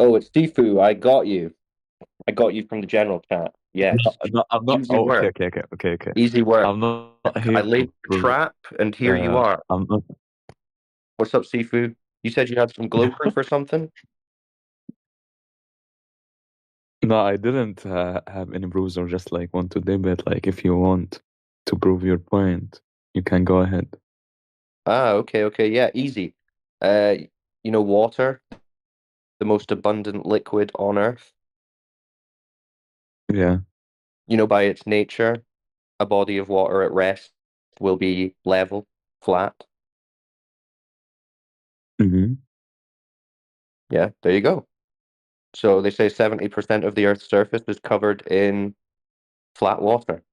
Oh, it's SEFOO. I got you. I got you from the general chat. Yes. I'm not. Easy Oh, okay, work. okay, okay, okay, okay. Easy work. I'm not I here laid to the prove. trap, and here you are. I'm not. What's up, SEFOO? You said you had some glow proof or something? No, I didn't have any proofs or just like want to debate. Like, if you want to prove your point, you can go ahead. Ah, okay, okay. Yeah, easy. Uh, water, the most abundant liquid on Earth. Yeah. By its nature, a body of water at rest will be level, flat. Mm-hmm. Yeah, there you go. So they say 70% of the Earth's surface is covered in flat water.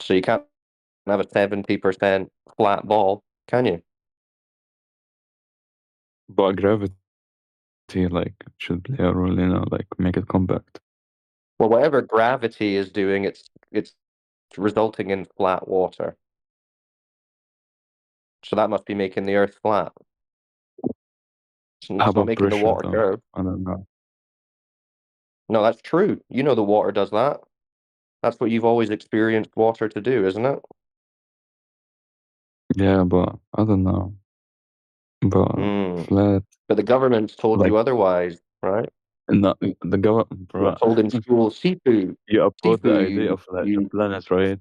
So you can't have a 70% flat ball, can you? But gravity, like, should play a role, like make it compact. Well, whatever gravity is doing, it's resulting in flat water. So that must be making the Earth flat. How It's not about making the pressure, water though? curve. I don't know. No, that's true. The water does that. That's what you've always experienced water to do, isn't it? Yeah, but I don't know. But Hmm. flat, But the government's told like, you otherwise, right? no, the government, You bro. got told in school, seafood, You oppose the seafood. idea of like a planet, right?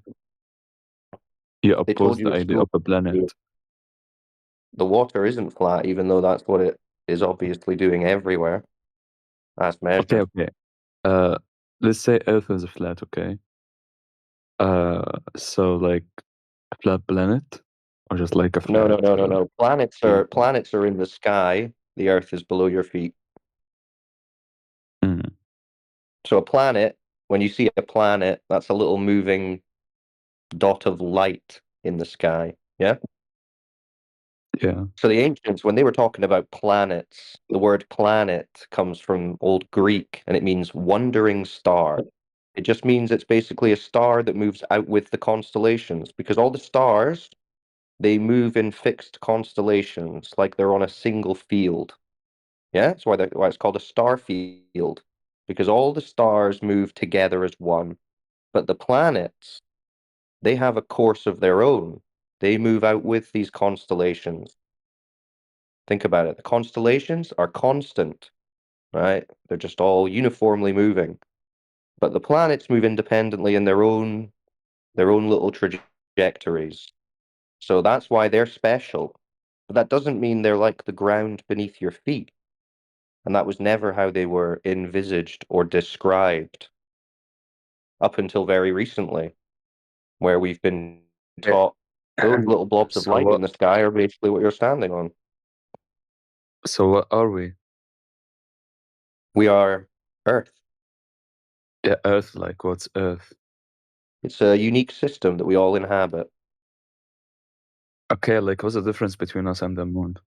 You They told oppose you the at idea school of a planet. the water isn't flat, even though that's what it is obviously doing everywhere, as Okay, measured. okay. Uh, let's say Earth is flat, okay? So like a flat planet, or just like a No, flat. no, no, no, no. Planets Field? are planets are in the sky. The Earth is below your feet. Mm, So a planet, when you see a planet, that's a little moving dot of light in the sky. Yeah. yeah. So the ancients, when they were talking about planets, the word planet comes from Old Greek and it means wandering star. It just means it's basically a star that moves out with the constellations because all the stars, they move in fixed constellations like they're on a single field. Yeah, that's why it's called a star field because all the stars move together as one. But the planets, they have a course of their own. They move out with these constellations. Think about it. The constellations are constant, right? They're just all uniformly moving. But the planets move independently in their own little trajectories. So that's why they're special. But that doesn't mean they're like the ground beneath your feet. And that was never how they were envisaged or described up until very recently, where we've been Eh, taught those little blobs of So light what? in the sky are basically what you're standing on. So what are we? We are Earth. Yeah, Earth. Like, what's Earth? It's a unique system that we all inhabit. Okay, like, what's the difference between us and the moon?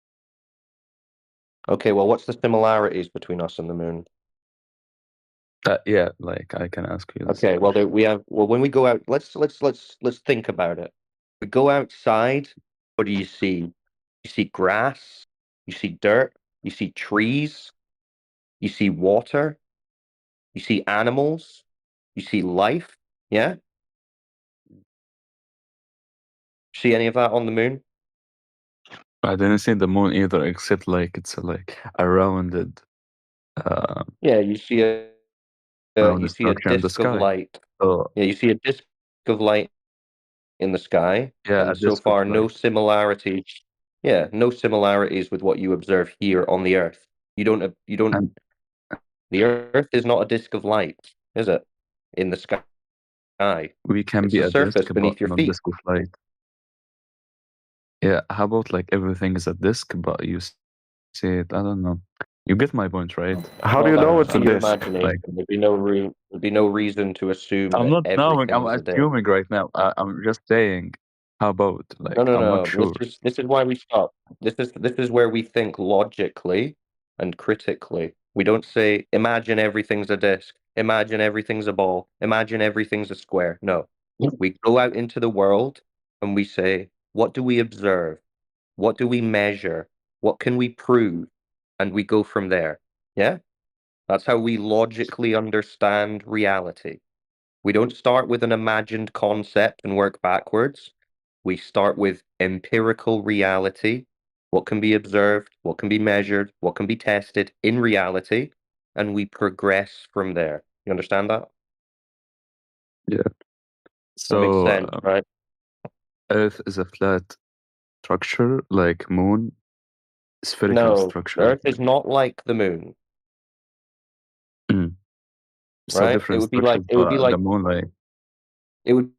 Okay, well, what's the similarities between us and the moon? Yeah, like I can ask you this Okay, well, question. when we go out, let's think about it. We go outside, what do you see? You see grass, you see dirt, you see trees, you see water, you see animals, you see life. Yeah? See any of that on the moon? I didn't see the moon either, except like it's like a rounded, uh, Yeah, you rounded see a structure in the disk of sky. light. So Yeah, you see a disk of light in the sky, yeah, a and so disk of far no light. similarities. Yeah, no similarities with what you observe here on the Earth. You don't. And The Earth is not a disk of light, is it? In the sky, we can it's be the a disk, surface but beneath your not feet. disk of light. Yeah, how about like everything is a disk, but you see it? I don't know. You get my point, right? How do Well, you that know would it's be a your disc? Like, imagination. There'd be no reason to assume I'm that not knowing, everything I'm is a disk. assuming right now. I'm just saying, how about No, like no, I'm not no. sure. This is why we stop. This is where we think logically and critically. We don't say imagine everything's a disk, imagine everything's a ball, imagine everything's a square. No. We go out into the world and we say, what do we observe? What do we measure? What can we prove? and we go from there. Yeah? That's how we logically understand reality. We don't start with an imagined concept and work backwards. We start with empirical reality, what can be observed, what can be measured, what can be tested in reality, and we progress from there. You understand that? Yeah. That makes So sense, right? Earth is a flat structure, like Moon, spherical No, structure. Earth is not like the moon, Mm. So right? different structures, but the Moon, like, It would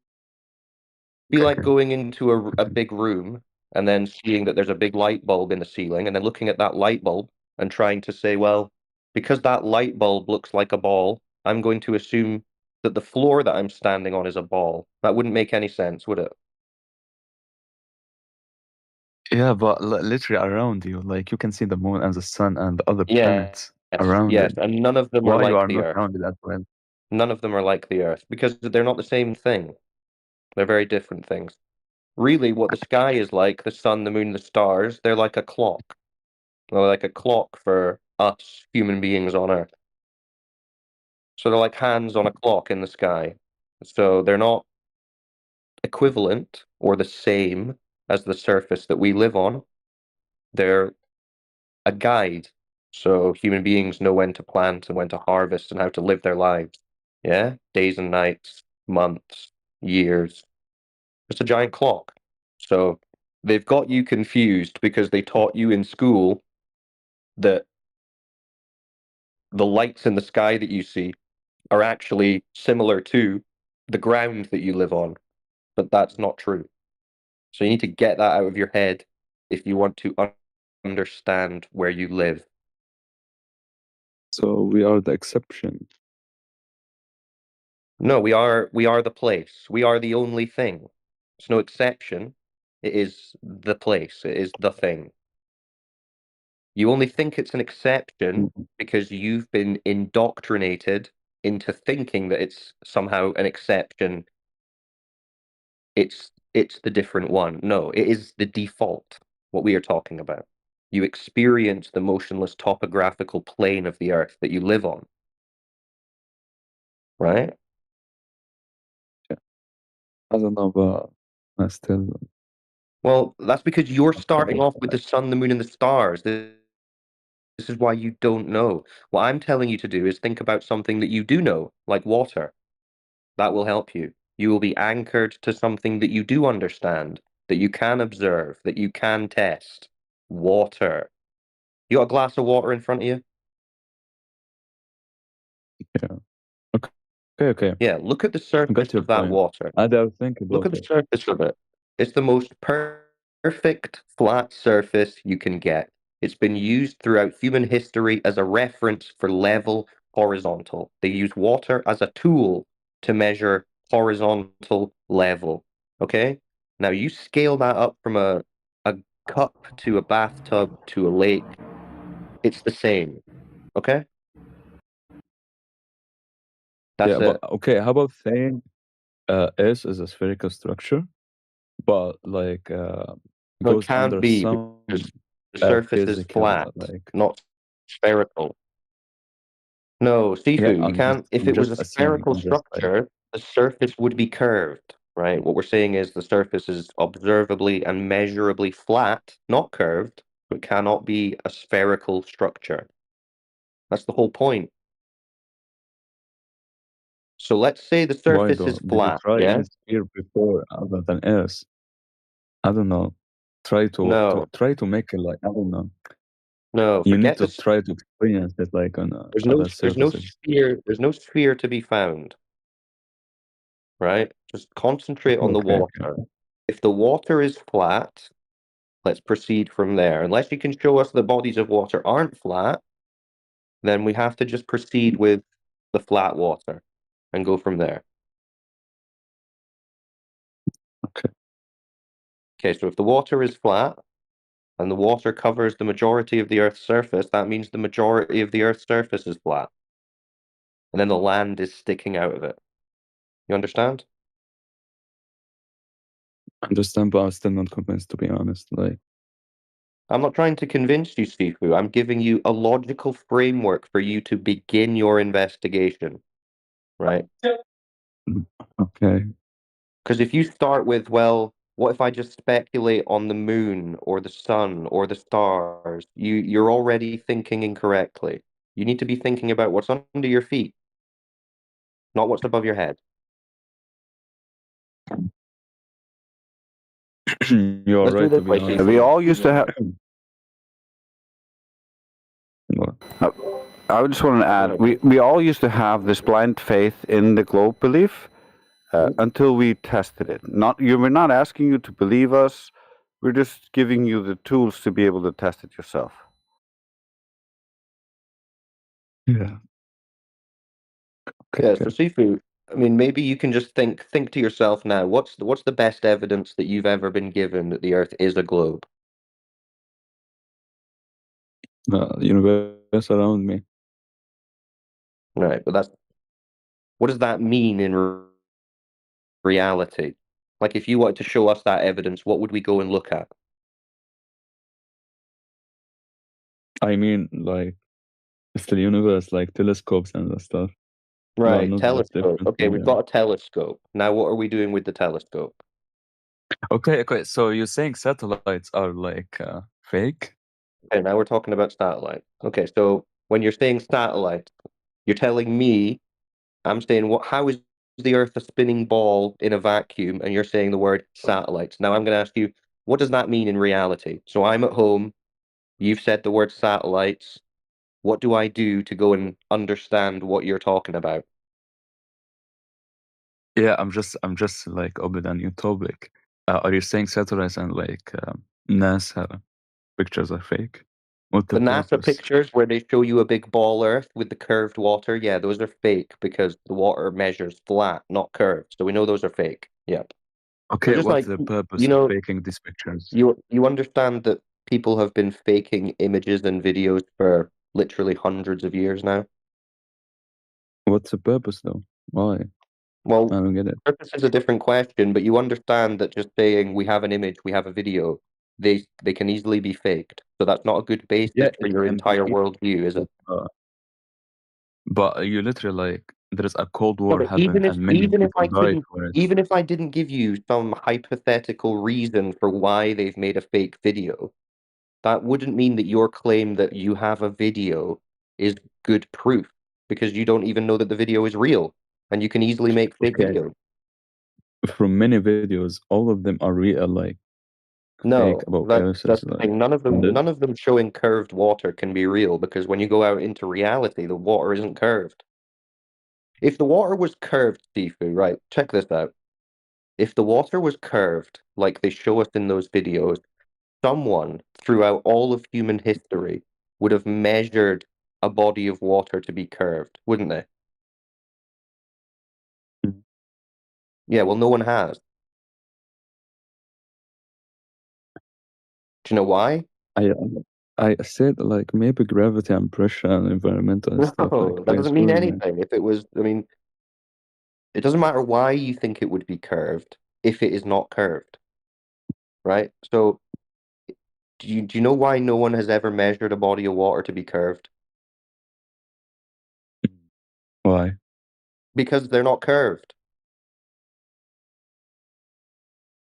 be like okay. going into a big room and then seeing that there's a big light bulb in the ceiling and then looking at that light bulb and trying to say, well, because that light bulb looks like a ball, I'm going to assume that the floor that I'm standing on is a ball. That wouldn't make any sense, would it? Yeah, but literally around you, like you can see the Moon and the Sun and the other Yes, planets around yes, it. and none of them are Why you like are the not Earth. around it as well? None of them are like the Earth because they're not the same thing. They're very different things. Really, what the sky is like, the sun, the moon, the stars, they're like a clock. They're like a clock for us human beings on Earth. So they're like hands on a clock in the sky. So they're not equivalent or the same as the surface that we live on. They're a guide. So human beings know when to plant and when to harvest and how to live their lives. Yeah? Days and nights, months, years. It's a giant clock. So they've got you confused because they taught you in school that the lights in the sky that you see are actually similar to the ground that you live on, but that's not true. So you need to get that out of your head if you want to understand where you live. So we are the exception. No, we are the place. We are the only thing. It's no exception. It is the place. It is the thing. You only think it's an exception Mm. because you've been indoctrinated into thinking that it's somehow an exception. It's the different one. No, it is the default, what we are talking about. You experience the motionless topographical plane of the Earth that you live on, right? Yeah. I don't know, but I still Well, that's because you're not starting off with the satisfied. sun, the moon, and the stars. This is why you don't know. What I'm telling you to do is think about something that you do know, like water. That will help you. You will be anchored to something that you do understand, that you can observe, that you can test. Water. You got a glass of water in front of you? Yeah. Okay. Okay. Okay. Yeah, look at the I surface got your of that point. water. I'll think Look about at the it. surface of it. It's the most perfect flat surface you can get. It's been used throughout human history as a reference for level horizontal. They use water as a tool to measure horizontal level. Okay? Now you scale that up from a cup to a bathtub to a lake. It's the same. Okay? Yeah, That's but it. okay, how about saying S is a spherical structure, but like No, it goes can't under be some because the surface is physical flat, like not spherical. No, yeah, SEFOO, you can't. If I'm it was just a assuming. spherical I'm just like structure, the surface would be curved, right? What we're saying is the surface is observably and measurably flat, not curved, but cannot be a spherical structure. That's the whole point. So let's say the why surface is though? Did you flat, try yeah? any sphere before other than S? I don't know. Try to No, try to make it like I don't know. no, You need forget to this. try to experience it like on other surfaces. There's no sphere to be found, right? Just concentrate on the Okay, water. If the water is flat, let's proceed from there. Unless you can show us the bodies of water aren't flat, then we have to just proceed with the flat water and go from there. okay. Okay, so if the water is flat and the water covers the majority of the Earth's surface, that means the majority of the Earth's surface is flat. And then the land is sticking out of it. You understand? Understand, but I'm still not convinced to be honest. Like I'm not trying to convince you, Sifu. I'm giving you a logical framework for you to begin your investigation, right? Okay. Because if you start with, well, what if I just speculate on the moon or the sun or the stars? You're already thinking incorrectly. You need to be thinking about what's under your feet, not what's above your head. You're Let's do right, it to this be way, honest. We Sifu. all used to have. What? I just want to add, we all used to have this blind faith in the globe belief until we tested it. We're not asking you to believe us. We're just giving you the tools to be able to test it yourself. Yeah. Okay, Yeah, so okay. Sifu, I mean, maybe you can just think to yourself now, what's the best evidence that you've ever been given that the Earth is a globe? Universe around me. Right, but what does that mean in reality? Like, if you wanted to show us that evidence, what would we go and look at? I mean, like, it's the universe, like telescopes and that stuff. You are Right, not that telescope. different Okay, from me. we've got a telescope. Now, what are we doing with the telescope? Okay, okay. So you're saying satellites are like fake? Okay, now we're talking about satellites. Okay, so when you're saying satellites, you're telling me, I'm saying, how is the Earth a spinning ball in a vacuum? And you're saying the word satellites. Now I'm going to ask you, what does that mean in reality? So I'm at home, you've said the word satellites. What do I do to go and understand what you're talking about? Yeah, I'm just like open a new topic. Are you saying satellites and like NASA pictures are fake? What the The NASA purpose? pictures where they show you a big ball Earth with the curved water, yeah, those are fake because the water measures flat, not curved. So we know those are fake. Yep. So Okay, just what's like, the purpose you of know, faking these pictures? you understand that people have been faking images and videos for literally hundreds of years now. What's the purpose though? Why? Well, I don't get it. purpose is a different question, but you understand that just saying we have an image, we have a video, they can easily be faked. So that's not a good basis Yeah, for it your can be entire easy, worldview, is it? but you literally like there is a Cold Yeah, War but happened and many people died for it. even if I didn't give you some hypothetical reason for why they've made a fake video, that wouldn't mean that your claim that you have a video is good proof because you don't even know that the video is real and you can easily make fake Okay, videos. from many videos, all of them are real, like fake No, about that's curses, the like thing. did. None of them showing curved water can be real because when you go out into reality, the water isn't curved. If the water was curved, Sifu, right, check this out. If the water was curved, like they show us in those videos, someone throughout all of human history would have measured a body of water to be curved, wouldn't they? Yeah, well, no one has. Do you know why? I I said like maybe gravity and pressure and environmental stuff like No, that plays doesn't mean role in it. anything. If it was, I mean, it doesn't matter why you think it would be curved if it is not curved, right? So, do you know why no one has ever measured a body of water to be curved? Why? Because they're not curved.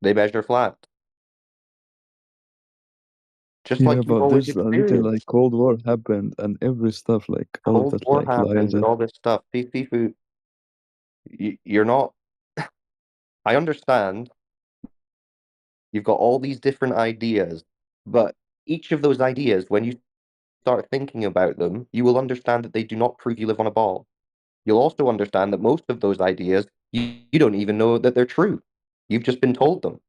They measure flat, just Yeah, like you've but always there's a little like experienced. Cold War happened and every stuff like all of Cold that War like lies happened and and all this stuff. Sifu, you're not. I understand you've got all these different ideas, but each of those ideas, when you start thinking about them, you will understand that they do not prove you live on a ball. You'll also understand that most of those ideas, you don't even know that they're true. You've just been told them.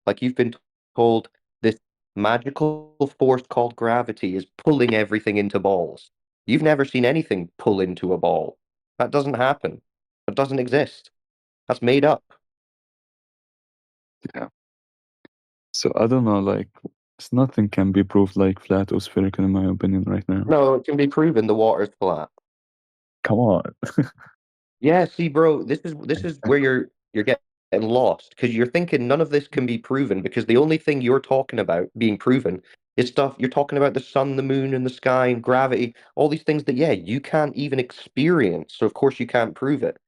Like you've been told this magical force called gravity is pulling everything into balls. You've never seen anything pull into a ball. That doesn't happen. That doesn't exist. That's made up. yeah. So I don't know, like nothing can be proved like flat or spherical in my opinion right now. No, it can be proven the water's flat. Come on. Yeah, see, bro, this is where you're getting lost because you're thinking none of this can be proven because the only thing you're talking about being proven It's stuff you're talking about the sun, the moon, and the sky, and gravity, all these things that, yeah, you can't even experience. So, of course, you can't prove it.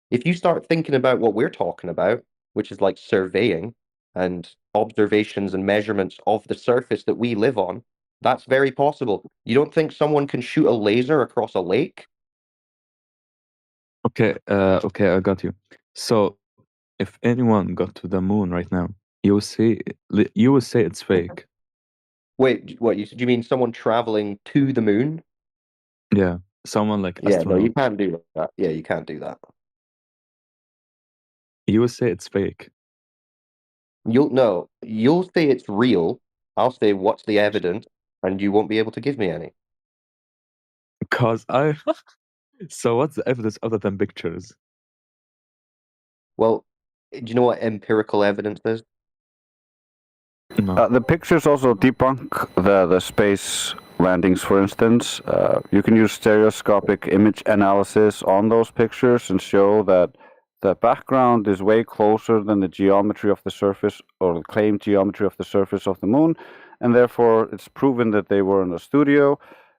If you start thinking about what we're talking about, which is like surveying and observations and measurements of the surface that we live on, that's very possible. You don't think someone can shoot a laser across a lake? Okay, I got you. So, if anyone got to the moon right now, you will say it's fake. Wait, what? Do you mean someone traveling to the moon? Yeah, someone like Yeah, no, you astronaut. can't do that. Yeah, you can't do that. You will say it's fake. You'll say it's real. I'll say what's the evidence, and you won't be able to give me any. Because I. So, what's the evidence other than pictures? Well, do you know what empirical evidence is? No. The pictures also debunk the space landings, for instance. You can use stereoscopic image analysis on those pictures and show that the background is way closer than the geometry of the surface or the claimed geometry of the surface of the moon, and therefore it's proven that they were in a studio.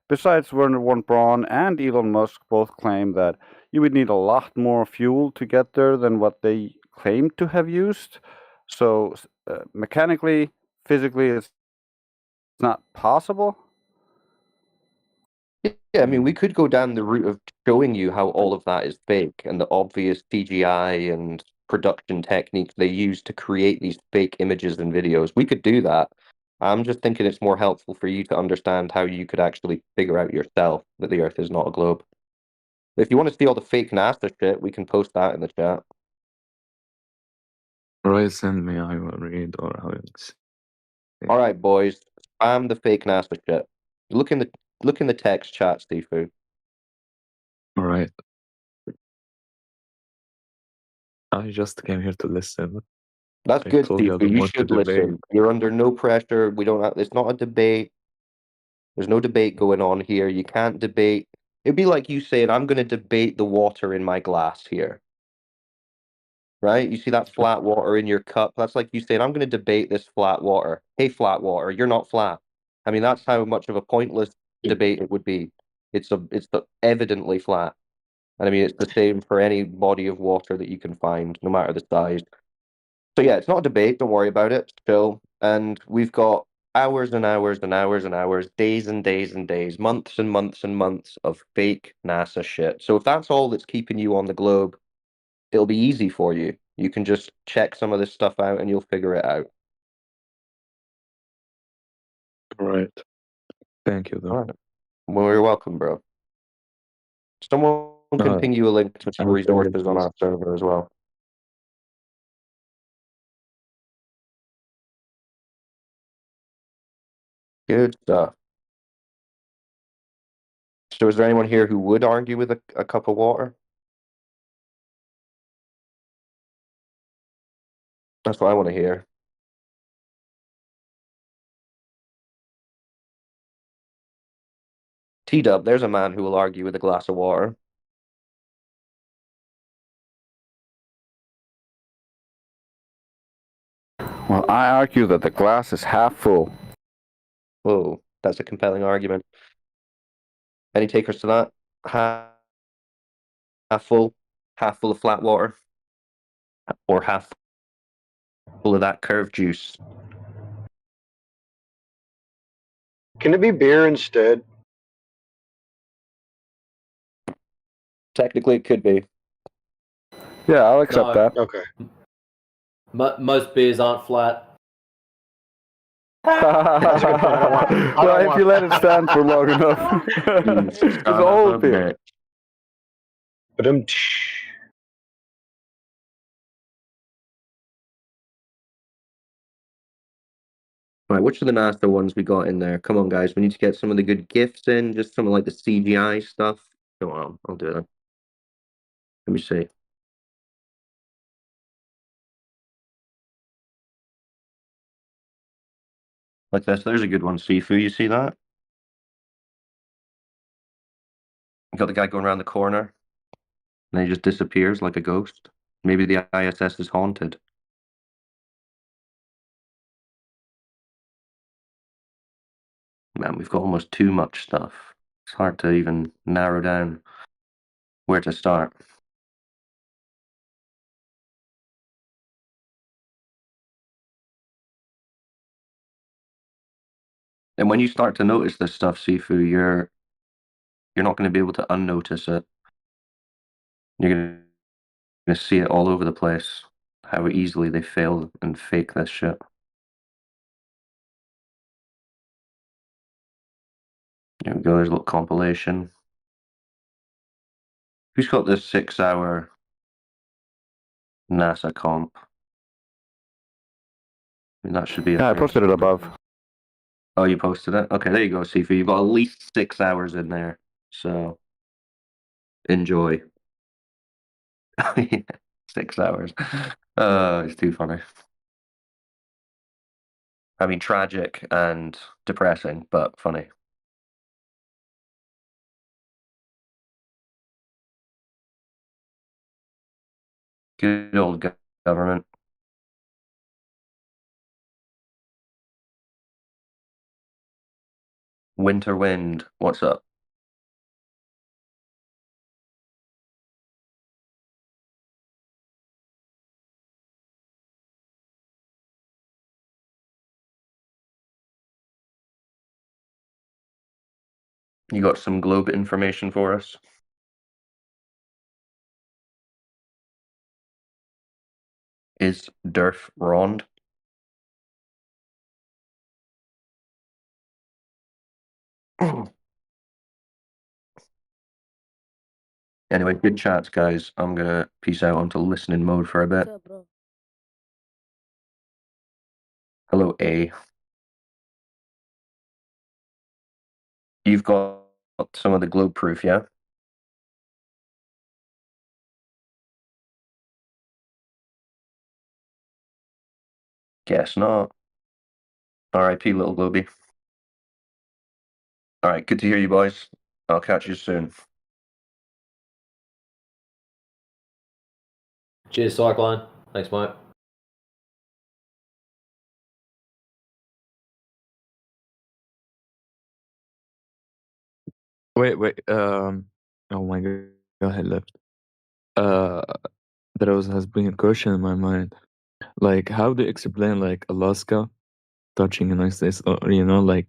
Besides, Werner von Braun and Elon Musk both claim that you would need a lot more fuel to get there than what they claim to have used. So, mechanically, physically, it's not possible. Yeah, I mean, we could go down the route of showing you how all of that is fake and the obvious CGI and production techniques they use to create these fake images and videos. We could do that. I'm just thinking it's more helpful for you to understand how you could actually figure out yourself that the Earth is not a globe. If you want to see all the fake NASA shit, we can post that in the chat. Right, send me, I will read, or how it's. All right, boys, spam the fake NASA shit. Look in the text chat, SEFOO. All right. I just came here to listen. That's I good, told you I SEFOO. don't You want to should debate. listen. You're under no pressure. We don't have, it's not a debate. There's no debate going on here. You can't debate. It'd be like you saying, I'm going to debate the water in my glass here, right? You see that flat water in your cup? That's like you saying, I'm going to debate this flat water. Hey, flat water, you're not flat. I mean, that's how much of a pointless debate it would be. It's evidently flat. And I mean, it's the same for any body of water that you can find, no matter the size. So yeah, it's not a debate. Don't worry about it. Chill. And we've got hours and hours and hours and hours, days and days and days, months and months and months of fake NASA shit. So if that's all that's keeping you on the globe, it'll be easy for you. You can just check some of this stuff out and you'll figure it out. All right. Thank you, though. All right. Well, you're welcome, bro. Someone can ping you a link to some I'll send it, resources on please. our server as well. Good stuff. So is there anyone here who would argue with a cup of water? That's what I want to hear. T-Dub, there's a man who will argue with a glass of water. Well, I argue that the glass is half full. Whoa, that's a compelling argument. Any takers to that? Half, half full of flat water, or half full of that curve juice? Can it be beer instead? Technically, it could be. Yeah, I'll accept No. that. Okay. Most beers aren't flat. That's a good point. I don't want. Well, if you let it stand for long enough, it's all beer. But Right, which of the NASA ones we got in there? Come on, guys, we need to get some of the good gifts in, just some of like the CGI stuff. Come on, I'll do it. Let me see. Like this, there's a good one, SEFOO. You see that? You got the guy going around the corner, and then he just disappears like a ghost. Maybe the ISS is haunted. Man, we've got almost too much stuff. It's hard to even narrow down where to start. And when you start to notice this stuff, SEFOO, you're not going to be able to unnotice it. You're going to see it all over the place, how easily they fail and fake this shit. There we go, there's a little compilation. Who's got this 6-hour NASA comp? I mean, that should be a Yeah, I thing. posted it above. Oh, you posted it? Okay, there you go, SEFOO. You've got at least 6 hours in there. So, enjoy. 6 hours. It's too funny. I mean, tragic and depressing, but funny. Good old government. Winter Wind, what's up? You got some globe information for us? Is Durf Rond? Anyway, good chats, guys. I'm gonna peace out onto listening mode for a bit. What's up, bro? Hello, A. You've got some of the globe proof, yeah? Guess not. R.I.P. little Globy. Alright, good to hear you, boys. I'll catch you soon. Cheers, Cyclone. Thanks, mate. Wait. Oh my god, I left. There has been a question in my mind. Like, how do you explain like Alaska touching the United States, or like,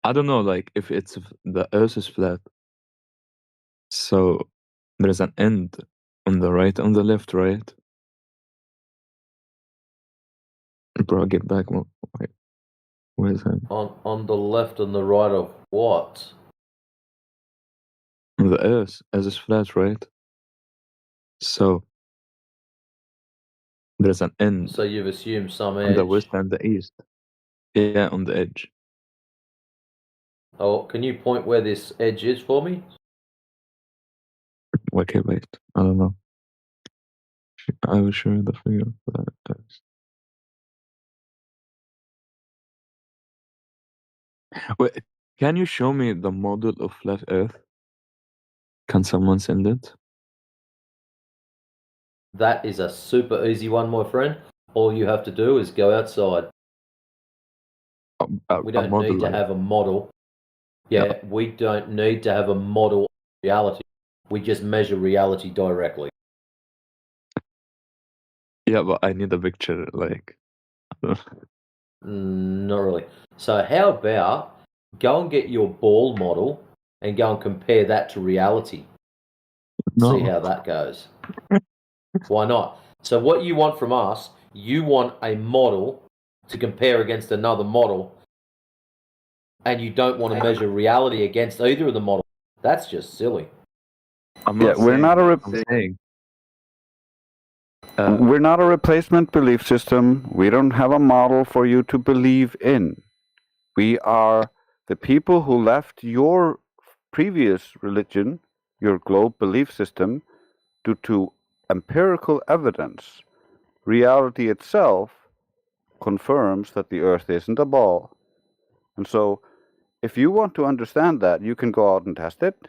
I don't know, like if it's the Earth is flat, so there's an end on the right, on the left, right? Bro, get back. Wait, where's that? On the left and the right of what? On the Earth, as is flat, right? So there's an end So you've assumed some on the edge. west and the east. Yeah, on the edge. Oh, can you point where this edge is for me? Okay, wait. I don't know. I will show you the figure for that. Wait, can you show me the model of flat Earth? Can someone send it? That is a super easy one, my friend. All you have to do is go outside. We don't need to have a model. Yeah, we don't need to have a model of reality. We just measure reality directly. Yeah, but I need a picture, like. Not really. So how about go and get your ball model and go and compare that to reality. No. See how that goes. Why not? So what you want from us, you want a model to compare against another model, and you don't want to measure reality against either of the models. That's just silly. I'm Yeah, not we're saying not that. a I'm saying. we're not a replacement belief system. We don't have a model for you to believe in. We are the people who left your previous religion, your globe belief system, due to empirical evidence. Reality itself confirms that the earth isn't a ball. And so, if you want to understand that, you can go out and test it.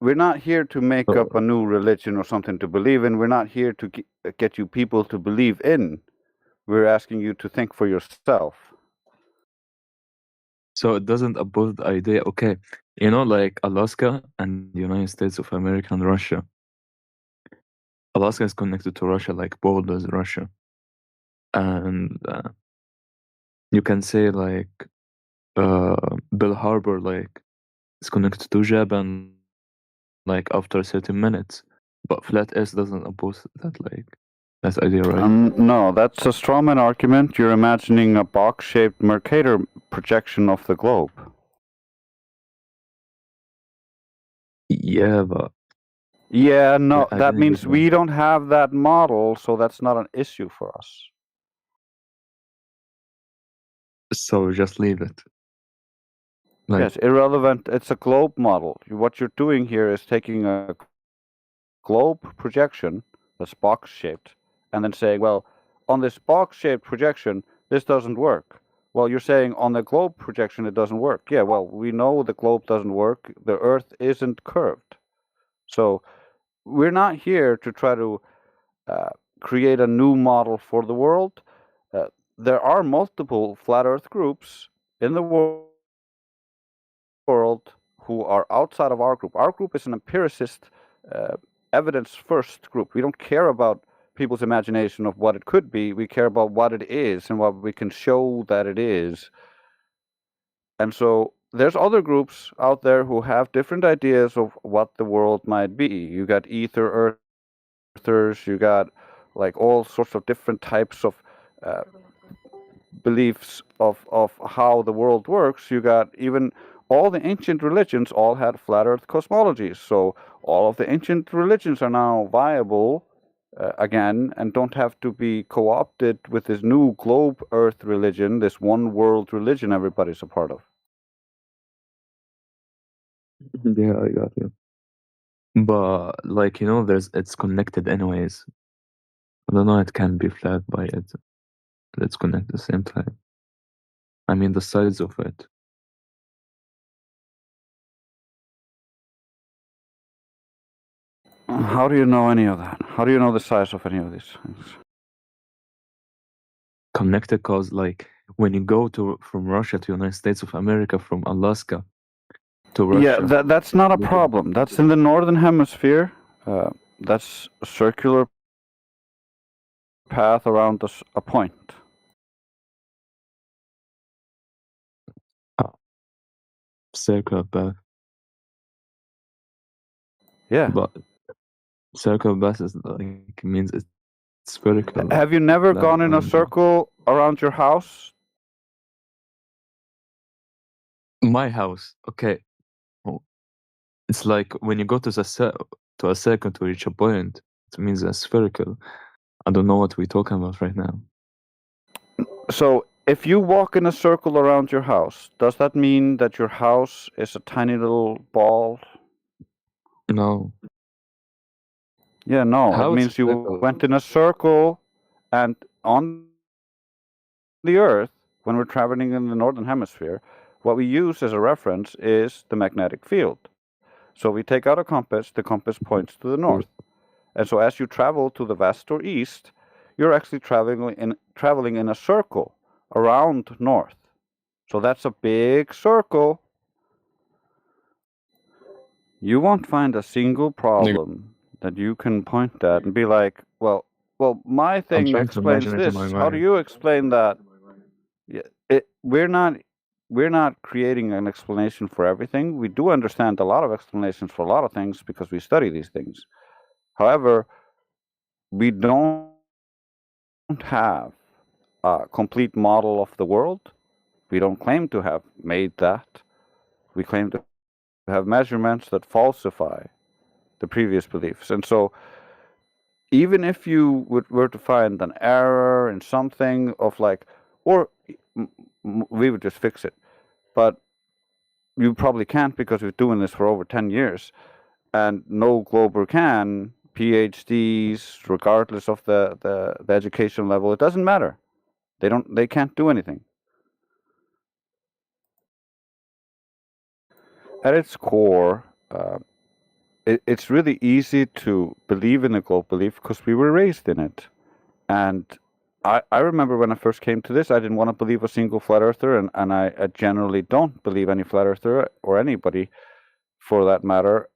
We're not here to make up a new religion or something to believe in. We're not here to get you people to believe in. We're asking you to think for yourself. So it doesn't oppose the idea. Okay, you know, like Alaska and the United States of America and Russia. Alaska is connected to Russia, like borders Russia, and you can say like Pearl Harbor, like is connected to Japan, like after 30 minutes. But flat Earth doesn't oppose that, like that idea, right? No, that's a strawman argument. You're imagining a box-shaped Mercator projection of the globe. Yeah, but Yeah, no, I that didn't means get that. we don't have that model, so that's not an issue for us. So just leave it. Like, Yes, irrelevant. It's a globe model. What you're doing here is taking a globe projection that's box-shaped and then saying, well, on this box-shaped projection, this doesn't work. Well, you're saying on the globe projection, it doesn't work. Yeah, well, we know the globe doesn't work. The Earth isn't curved. So we're not here to try to create a new model for the world. There are multiple flat Earth groups in the world who are outside of our group. Our group is an empiricist, evidence-first group. We don't care about people's imagination of what it could be. We care about what it is and what we can show that it is. And so there's other groups out there who have different ideas of what the world might be. You got ether earthers, you got like all sorts of different types of beliefs of how the world works. You got even all the ancient religions all had flat earth cosmologies. So all of the ancient religions are now viable again and don't have to be co-opted with this new globe earth religion, this one world religion everybody's a part of. yeah, I got you. But like, you know, it's connected anyways. I don't know, it can be flat by it. Let's connect at the same time. I mean, the sides of it. How do you know any of that? How do you know the size of any of these things? Connected cause, like, when you go from Russia to United States of America, from Alaska to Russia. Yeah, that's not a problem. That's in the northern hemisphere. That's a circular path around a point. Circle path. Yeah. But circle path is like means it's spherical. Have you never gone in a circle around your house? My house, okay. Oh, it's like when you go to a circle to reach a point, it means a spherical. I don't know what we're talking about right now. So if you walk in a circle around your house, does that mean that your house is a tiny little ball? No. Yeah, no. How it it's means you spherical? went in a circle, and on the Earth, when we're traveling in the northern hemisphere, what we use as a reference is the magnetic field. So we take out a compass, the compass points to the north. And so as you travel to the west or east, you're actually traveling in a circle around north. So that's a big circle. You won't find a single problem that you can point at and be like, well, my thing explains this. How do you explain that? Yeah, we're not creating an explanation for everything. We do understand a lot of explanations for a lot of things because we study these things. However, we don't have a complete model of the world. We don't claim to have made that. We claim to have measurements that falsify the previous beliefs. And so even if you were to find an error in something of like, or we would just fix it. But you probably can't because we're doing this for over 10 years. And no glober can, PhDs, regardless of the education level, it doesn't matter. They can't do anything. At its core, it's really easy to believe in the globe belief because we were raised in it. And I remember when I first came to this, I didn't want to believe a single flat earther, and I generally don't believe any flat earther or anybody for that matter,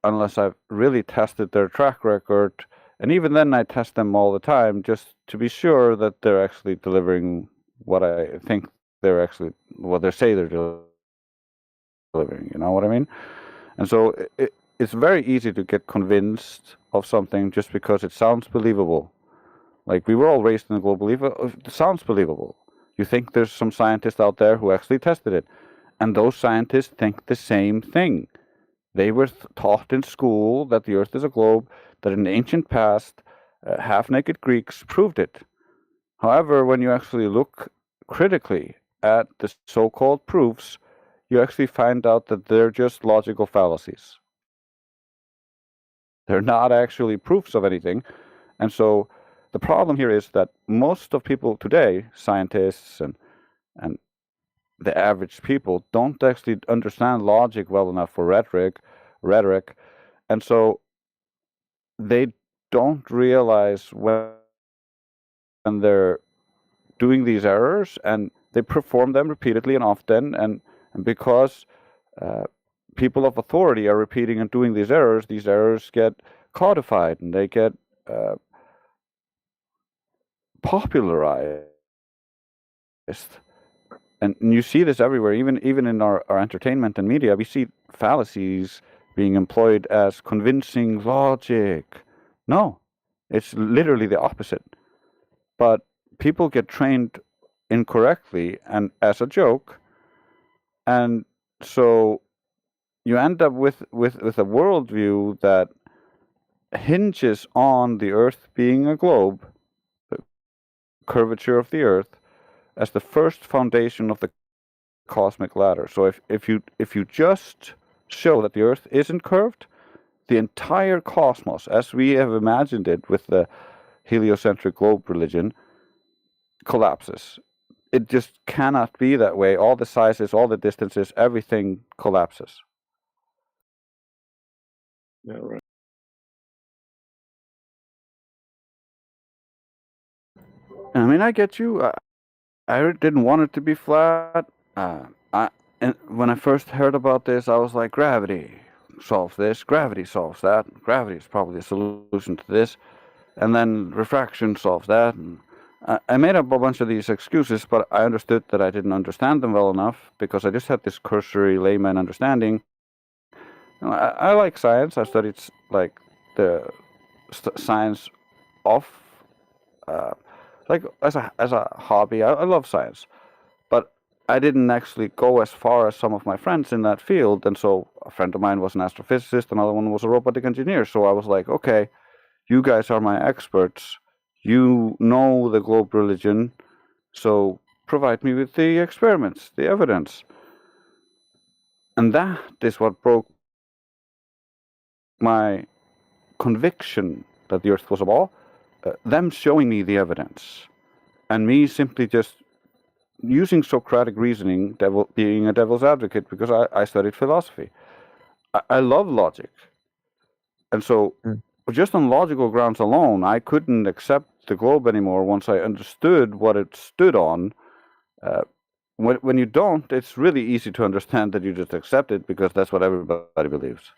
unless I've really tested their track record. And even then, I test them all the time just to be sure that they're actually delivering what I think they're actually, what they say they're delivering. You know what I mean? And so it's very easy to get convinced of something just because it sounds believable. Like we were all raised in the global belief, it sounds believable. You think there's some scientist out there who actually tested it. And those scientists think the same thing. They were taught in school that the Earth is a globe, that in the ancient past, half-naked Greeks proved it. However, when you actually look critically at the so-called proofs, you actually find out that they're just logical fallacies. They're not actually proofs of anything. And so the problem here is that most of people today, scientists and the average people, don't actually understand logic well enough for rhetoric, and so they don't realize when they're doing these errors, and they perform them repeatedly and often, and because people of authority are repeating and doing these errors get codified and they get popularized. And you see this everywhere, even in our entertainment and media. We see fallacies being employed as convincing logic. No, it's literally the opposite. But people get trained incorrectly and as a joke, and so you end up with a worldview that hinges on the Earth being a globe, the curvature of the Earth, as the first foundation of the cosmic ladder. So if you just show that the Earth isn't curved, the entire cosmos, as we have imagined it with the heliocentric globe religion, collapses. It just cannot be that way. All the sizes, all the distances, everything collapses. Yeah, right. I mean, I get you. I didn't want it to be flat. And when I first heard about this, I was like, gravity solves this, gravity solves that, gravity is probably the solution to this, and then refraction solves that. And I made up a bunch of these excuses, but I understood that I didn't understand them well enough because I just had this cursory layman understanding. I like science. I studied like the science of like as a hobby. I love science, but I didn't actually go as far as some of my friends in that field. And so a friend of mine was an astrophysicist, another one was a robotic engineer. So I was like, okay, you guys are my experts. You know the globe religion, so provide me with the experiments, the evidence. And that is what broke my conviction that the Earth was a ball. Them showing me the evidence, and me simply just using Socratic reasoning, being a devil's advocate, because I studied philosophy. I love logic. And so just on logical grounds alone, I couldn't accept the globe anymore once I understood what it stood on. When you don't, it's really easy to understand that you just accept it because that's what everybody believes.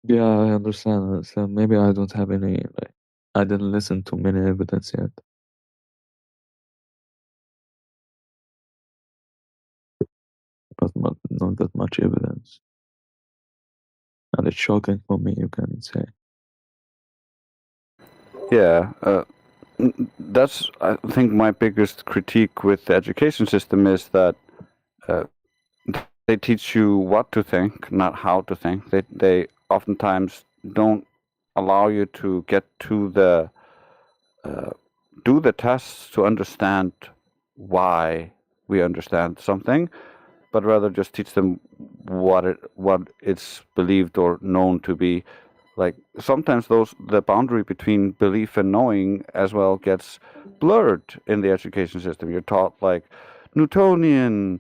Yeah, I understand. So maybe I don't have any, like, I didn't listen to many evidence yet. Not that much evidence. And it's shocking for me, you can say. Yeah, that's, I think, my biggest critique with the education system is that they teach you what to think, not how to think. They oftentimes don't allow you to get to the do the tests to understand why we understand something, but rather just teach them what it's believed or known to be. Like sometimes the boundary between belief and knowing as well gets blurred in the education system. You're taught like Newtonian,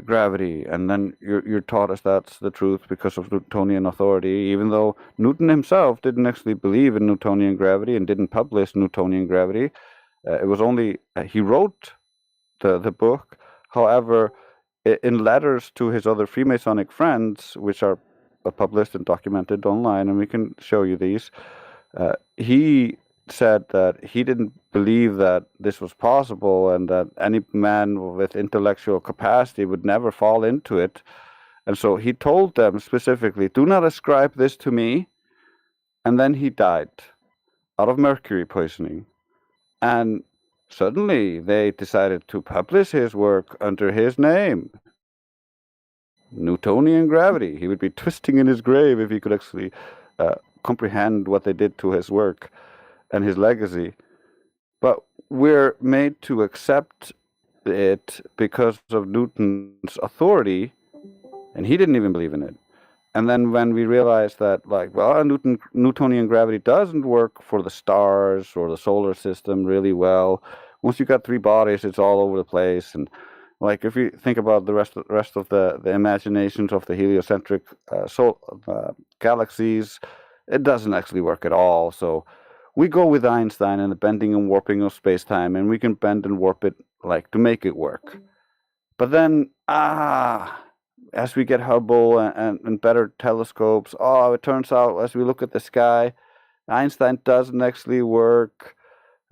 gravity, and then you're taught as that's the truth because of Newtonian authority, even though Newton himself didn't actually believe in Newtonian gravity and didn't publish Newtonian gravity. It was only he wrote the book. However, in letters to his other Freemasonic friends, which are published and documented online, and we can show you these, he said that he didn't believe that this was possible and that any man with intellectual capacity would never fall into it. And so he told them specifically, do not ascribe this to me. And then he died out of mercury poisoning. And suddenly they decided to publish his work under his name, Newtonian gravity. He would be twisting in his grave if he could actually comprehend what they did to his work and his legacy. But we're made to accept it because of Newton's authority, and he didn't even believe in it. And then when we realize that, like, well, Newtonian gravity doesn't work for the stars or the solar system really well. Once you got three bodies, it's all over the place. And like, if you think about the rest of the imaginations of the heliocentric galaxies, it doesn't actually work at all. So we go with Einstein and the bending and warping of space-time, and we can bend and warp it like to make it work. But then, as we get Hubble and better telescopes, it turns out as we look at the sky, Einstein doesn't actually work.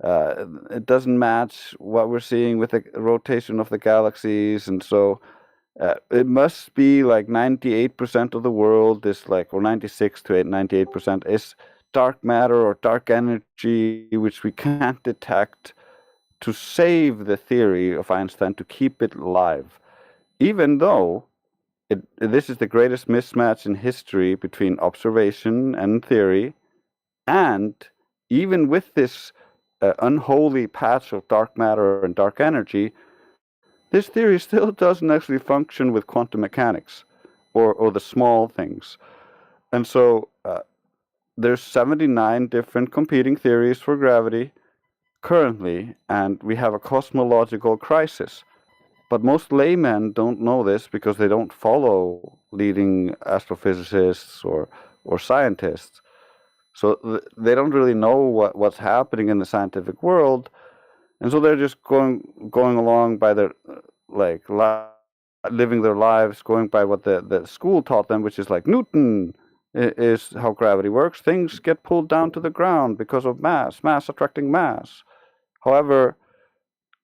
It doesn't match what we're seeing with the rotation of the galaxies, and so it must be like 98% of the world is like, or 96 to 98% is dark matter or dark energy, which we can't detect, to save the theory of Einstein, to keep it alive, even though this is the greatest mismatch in history between observation and theory. And even with this unholy patch of dark matter and dark energy, this theory still doesn't actually function with quantum mechanics or the small things. And so there's 79 different competing theories for gravity currently, and we have a cosmological crisis. But most laymen don't know this because they don't follow leading astrophysicists or scientists. So they don't really know what's happening in the scientific world, and so they're just going along by their living their lives, going by what the school taught them, which is like Newton is how gravity works. Things get pulled down to the ground because of mass attracting mass. However,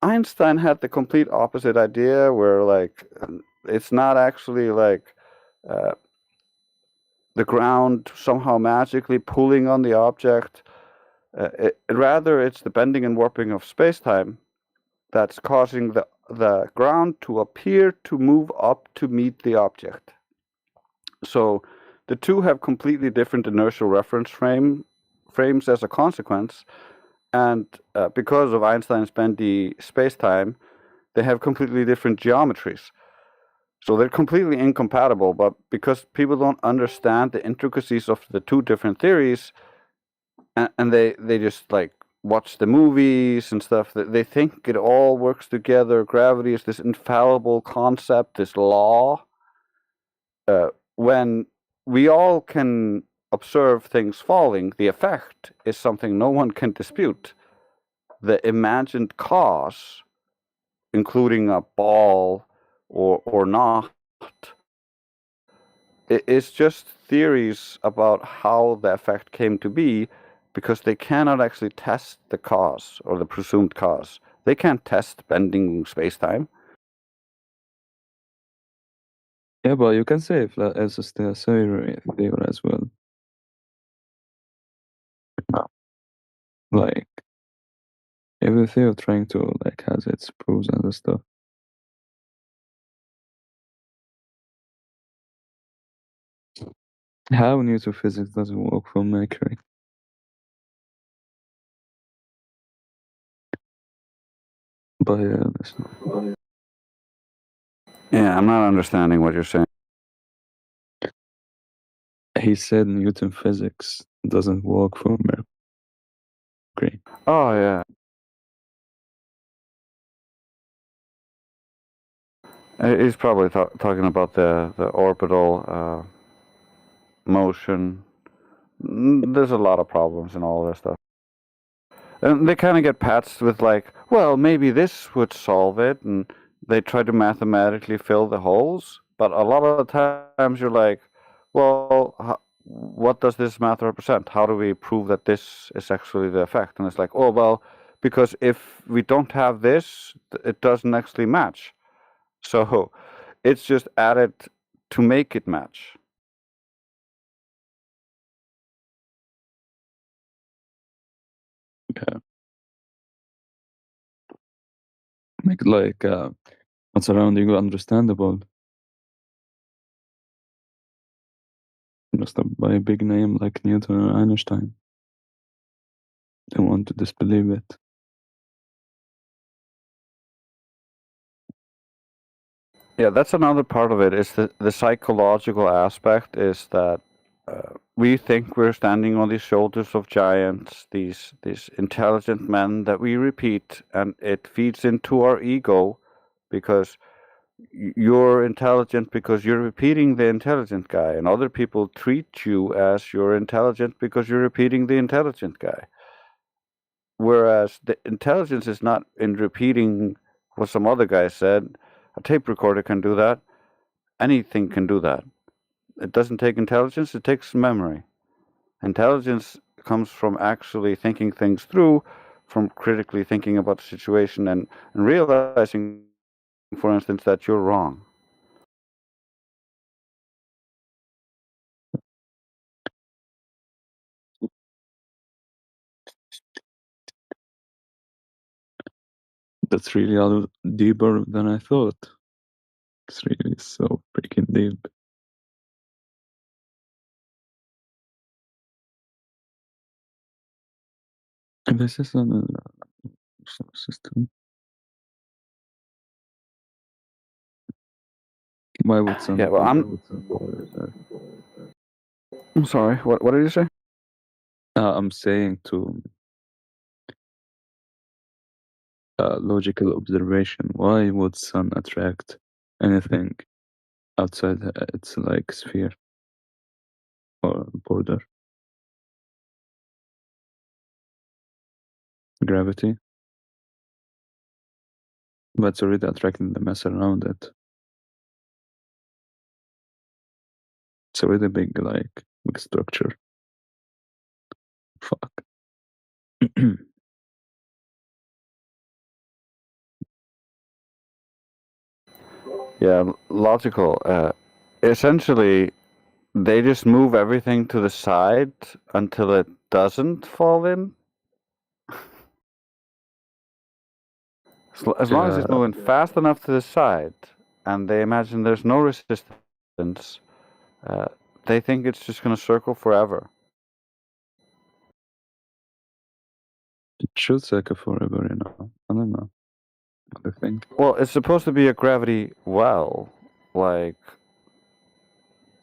Einstein had the complete opposite idea, where like it's not actually like the ground somehow magically pulling on the object. Rather, it's the bending and warping of space-time that's causing the ground to appear to move up to meet the object. So the two have completely different inertial reference frames as a consequence. And because of Einstein's bendy space-time, they have completely different geometries. So they're completely incompatible, but because people don't understand the intricacies of the two different theories, and they just like watch the movies and stuff, they think it all works together. Gravity is this infallible concept, this law. When we all can observe things falling, the effect is something no one can dispute. The imagined cause, including a ball or not, it's just theories about how the effect came to be, because they cannot actually test the cause or the presumed cause. They can't test bending space-time. Yeah, but you can say flat as a theory as well. Like every theory trying to like has its proofs and stuff. How Newton physics doesn't work for Mercury? But yeah, that's not. Yeah, I'm not understanding what you're saying. He said Newton physics doesn't work for Mercury. Oh, yeah. He's probably talking about the orbital motion. There's a lot of problems in all this stuff. And they kind of get patched with like, well, maybe this would solve it, and they try to mathematically fill the holes. But a lot of the times you're like, well, what does this math represent? How do we prove that this is actually the effect? And it's like, oh, well, because if we don't have this, it doesn't actually match. So it's just added to make it match. Yeah. Make like what's around you understandable. Just by a big name like Newton or Einstein. They want to disbelieve it. Yeah, that's another part of it. Is the psychological aspect is that we think we're standing on the shoulders of giants, these intelligent men that we repeat, and it feeds into our ego because you're intelligent because you're repeating the intelligent guy, and other people treat you as you're intelligent because you're repeating the intelligent guy. Whereas the intelligence is not in repeating what some other guy said. A tape recorder can do that. Anything can do that. It doesn't take intelligence, it takes memory. Intelligence comes from actually thinking things through, from critically thinking about the situation and realizing, for instance, that you're wrong. That's really a lot deeper than I thought. It's really so freaking deep. And this is an solar system. Why would some? Yeah, well, I'm sorry. What did you say? I'm saying to logical observation. Why would sun attract anything outside its like sphere or border? Gravity. But it's already attracting the mass around it. It's already big structure. Fuck. Yeah, logical. Essentially, they just move everything to the side until it doesn't fall in. As long as it's moving fast enough to the side, and they imagine there's no resistance, they think it's just going to circle forever. It should cycle forever, you know. I don't know. What I think. Well, it's supposed to be a gravity well. Like,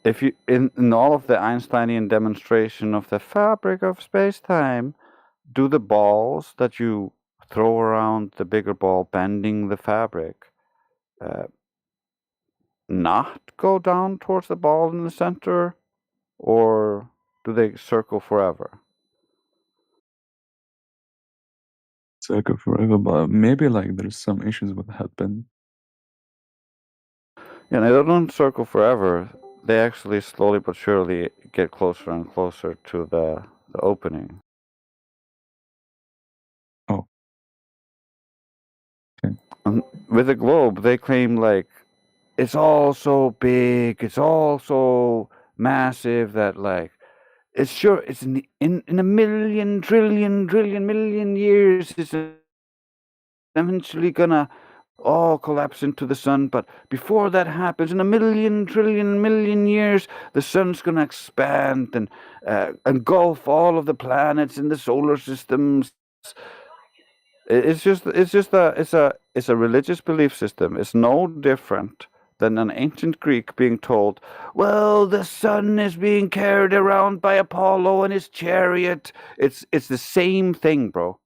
if you in all of the Einsteinian demonstration of the fabric of space-time, do the balls that you throw around the bigger ball, bending the fabric, not go down towards the ball in the center, or do they circle forever? Cycle forever, but maybe like there's some issues with happen. Yeah, they don't circle forever. They actually slowly but surely get closer and closer to the opening. Oh. Okay. And with the globe, they claim like it's all so big, it's all so massive that like it's sure it's in a million trillion years it's eventually gonna all collapse into the sun, but before that happens, in a million trillion years, the sun's gonna expand and engulf all of the planets in the solar systems. It's a religious belief system. It's no different than an ancient Greek being told, well, the sun is being carried around by Apollo and his chariot. It's the same thing, bro.